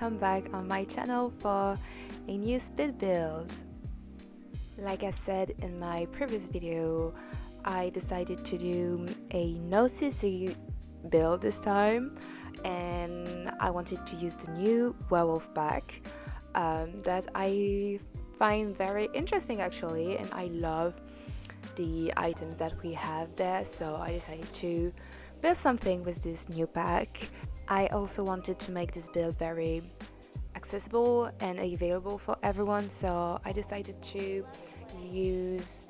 welcome back on my channel for a new speed build. Like I said in my previous video, I decided to do a no CC build this time, and I wanted to use the new werewolf pack that I find very interesting actually, and I love the items that we have there, so I decided to build something with this new pack. I also wanted to make this build very accessible and available for everyone, so I decided to use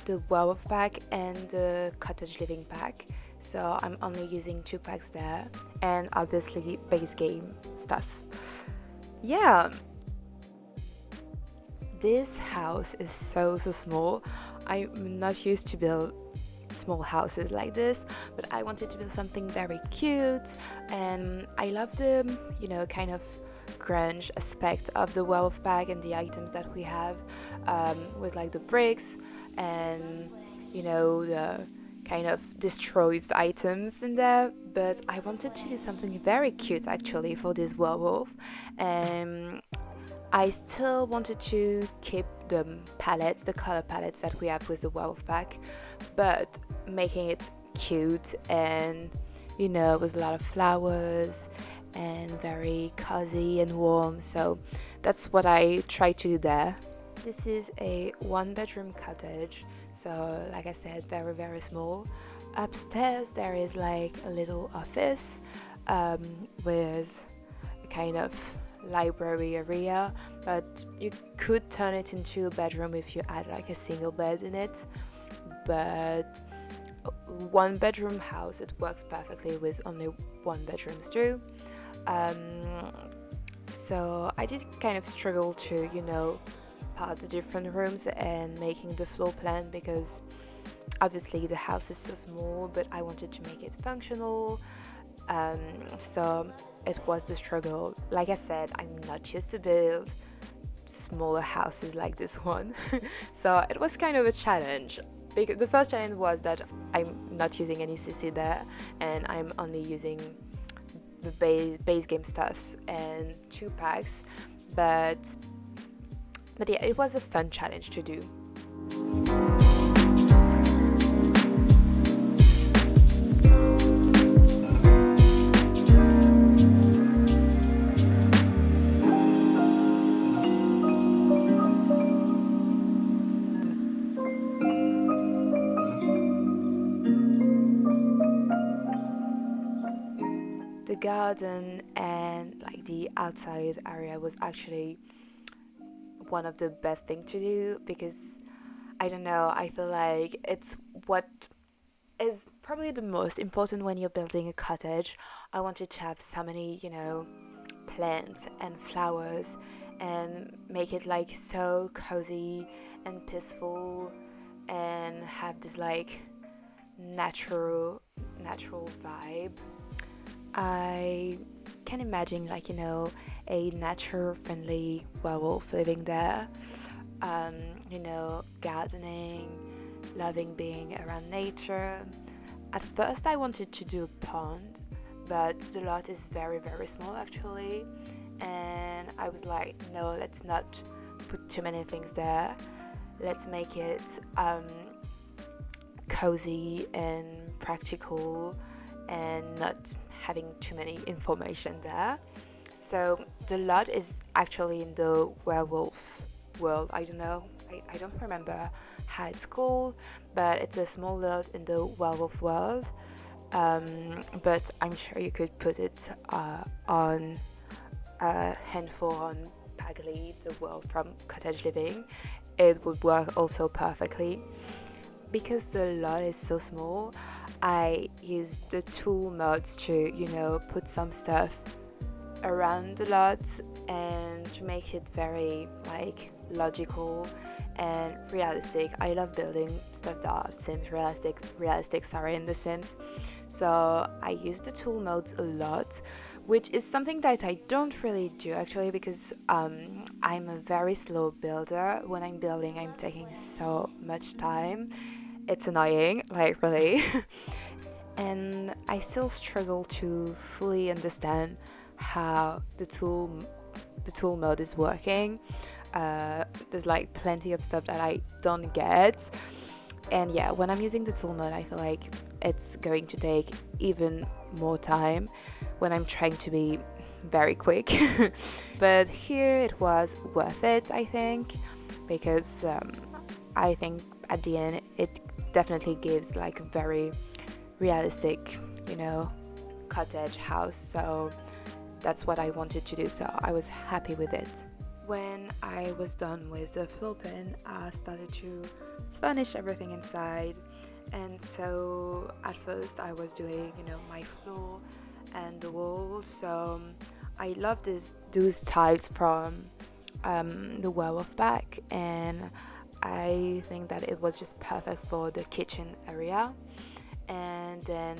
the werewolf pack and the cottage living pack. So I'm only using 2 packs there, and obviously base game stuff. Yeah, this house is so small. I'm not used to build small houses like this, but I wanted to build something very cute, and I love the kind of grunge aspect of the werewolf pack and the items that we have, with like the bricks and the kind of destroyed items in there. But I wanted to do something very cute actually for this werewolf, and I still wanted to keep the palettes, the color palettes that we have with the werewolf pack, but making it cute and with a lot of flowers and very cozy and warm. So that's what I tried to do there. This is a 1-bedroom cottage, so like I said, very small. Upstairs there is like a little office with a kind of library area, but you could turn it into a bedroom if you add like a single bed in it. But 1-bedroom house, it works perfectly with only 1 bedrooms too. So I did kind of struggle to part the different rooms and making the floor plan, because obviously the house is so small, but I wanted to make it functional. So it was the struggle. Like I said, I'm not used to build smaller houses like this one. So it was kind of a challenge, because the first challenge was that I'm not using any CC there, and I'm only using the base game stuffs and 2 packs, but yeah, it was a fun challenge to do. The garden and like the outside area was actually one of the best things to do, because I don't know, I feel like it's what is probably the most important when you're building a cottage. I wanted to have so many plants and flowers and make it like so cozy and peaceful, and have this like natural vibe. I can imagine like a nature-friendly werewolf living there, gardening, loving being around nature. At first I wanted to do a pond, but the lot is very small actually, and I was like, no, let's not put too many things there. Let's make it cozy and practical, and not having too many information there. So the lot is actually in the werewolf world. I don't know, I don't remember how it's called, but it's a small lot in the werewolf world. But I'm sure you could put it on handful on Pagli, the world from cottage living. It would work also perfectly. Because the lot is so small, I used the tool mods to put some stuff around the lot and to make it very like logical and realistic. I love building stuff that seems realistic in the Sims, so I use the tool modes a lot, which is something that I don't really do actually, because I'm a very slow builder. When I'm building, I'm taking so much time. It's annoying, like really. and I still struggle to fully understand how the tool mode is working. There's like plenty of stuff that I don't get, and yeah, when I'm using the tool mode, I feel like it's going to take even more time when I'm trying to be very quick. But here it was worth it, I think, because I think at the end it definitely gives like a very realistic, cottage house. So that's what I wanted to do, so I was happy with it. When I was done with the floor plan, I started to furnish everything inside. And so at first I was doing, my floor and the walls. So I love those tiles from the werewolf back, and I think that it was just perfect for the kitchen area. And then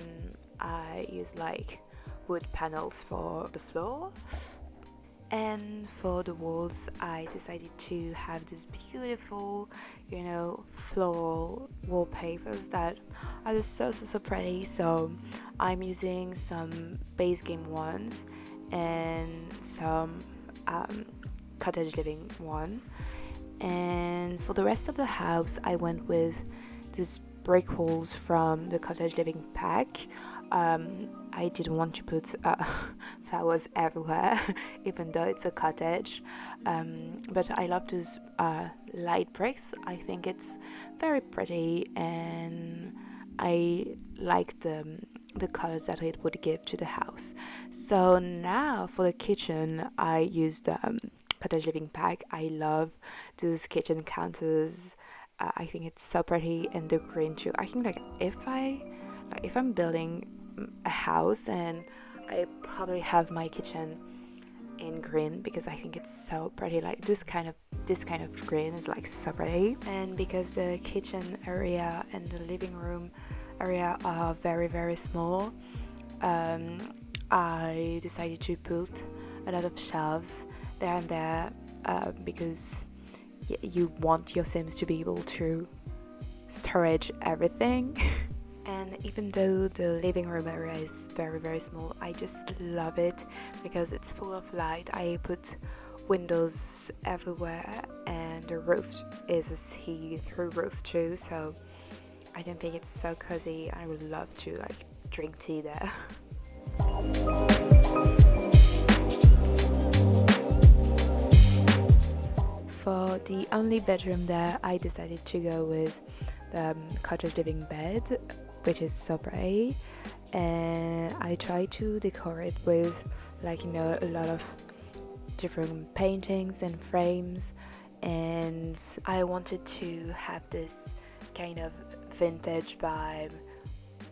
I used like wood panels for the floor. And for the walls, I decided to have this beautiful, floral wallpapers that are just so pretty. So I'm using some base game ones and some cottage living one. And for the rest of the house, I went with these brick walls from the cottage living pack. I didn't want to put flowers everywhere, even though it's a cottage. But I love those light bricks. I think it's very pretty, and I like the colors that it would give to the house. So now for the kitchen, I used cottage living pack. I love those kitchen counters. I think it's so pretty, and the green too. I think if I'm building a house, and I probably have my kitchen in green because I think it's so pretty. Like this kind of green is like so pretty. And because the kitchen area and the living room area are very very small, I decided to put a lot of shelves there and there, because you want your Sims to be able to storage everything. And even though the living room area is very very small, I just love it because it's full of light. I put windows everywhere, and the roof is a see-through roof too, so I don't think it's so cozy. I would love to like drink tea there. For the only bedroom there, I decided to go with the cottage living bed, which is so pretty, and I try to decorate with a lot of different paintings and frames, and I wanted to have this kind of vintage vibe,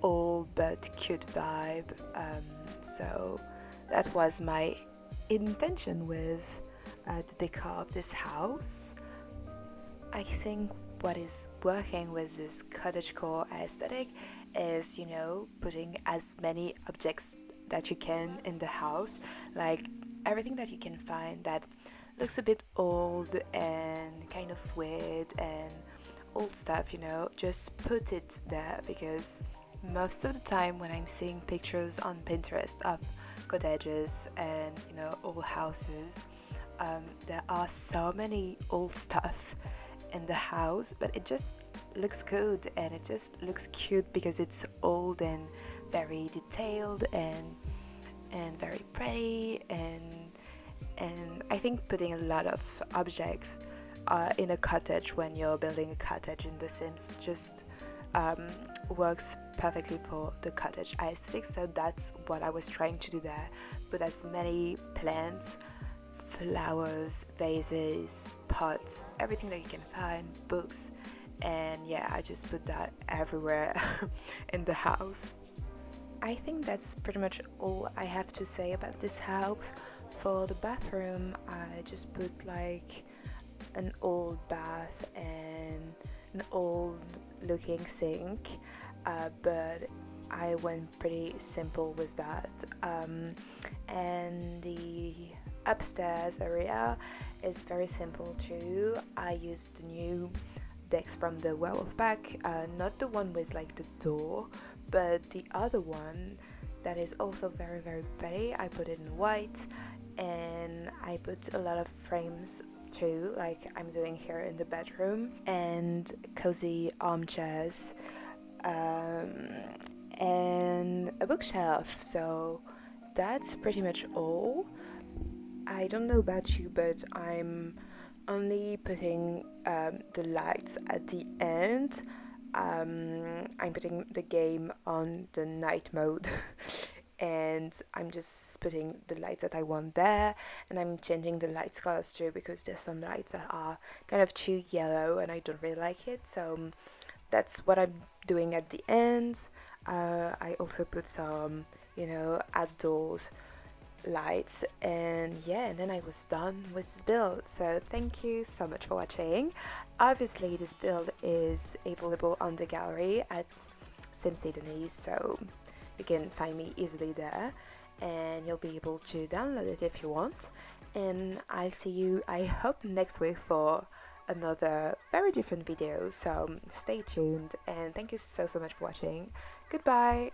old but cute vibe, so that was my intention with the decor of this house. I think what is working with this cottagecore aesthetic is, putting as many objects that you can in the house, like everything that you can find that looks a bit old and kind of weird and old stuff, just put it there, because most of the time when I'm seeing pictures on Pinterest of cottages and, old houses, there are so many old stuffs in the house, but it just looks good and it just looks cute because it's old and very detailed and very pretty, and I think putting a lot of objects in a cottage when you're building a cottage in The Sims just works perfectly for the cottage aesthetic. So that's what I was trying to do there. Put as many plants, flowers, vases, pots, everything that you can find, books, and yeah, I just put that everywhere in the house. I think that's pretty much all I have to say about this house. For the bathroom, I just put like an old bath and an old looking sink, but I went pretty simple with that, and the upstairs area is very simple too. I used the new decks from the werewolf pack, not the one with like the door, but the other one that is also very very pretty, I put it in white, and I put a lot of frames too, like I'm doing here in the bedroom, and cozy armchairs, and a bookshelf. So that's pretty much all. I don't know about you, but I'm only putting the lights at the end. I'm putting the game on the night mode and I'm just putting the lights that I want there, and I'm changing the lights colors too, because there's some lights that are kind of too yellow and I don't really like it. So that's what I'm doing at the end. I also put some, outdoors lights, and yeah, and then I was done with this build. So thank you so much for watching. Obviously this build is available on the gallery at simsiedenise, so you can find me easily there, and you'll be able to download it if you want. And I'll see you, I hope, next week for another very different video. So stay tuned, and thank you so much for watching. Goodbye.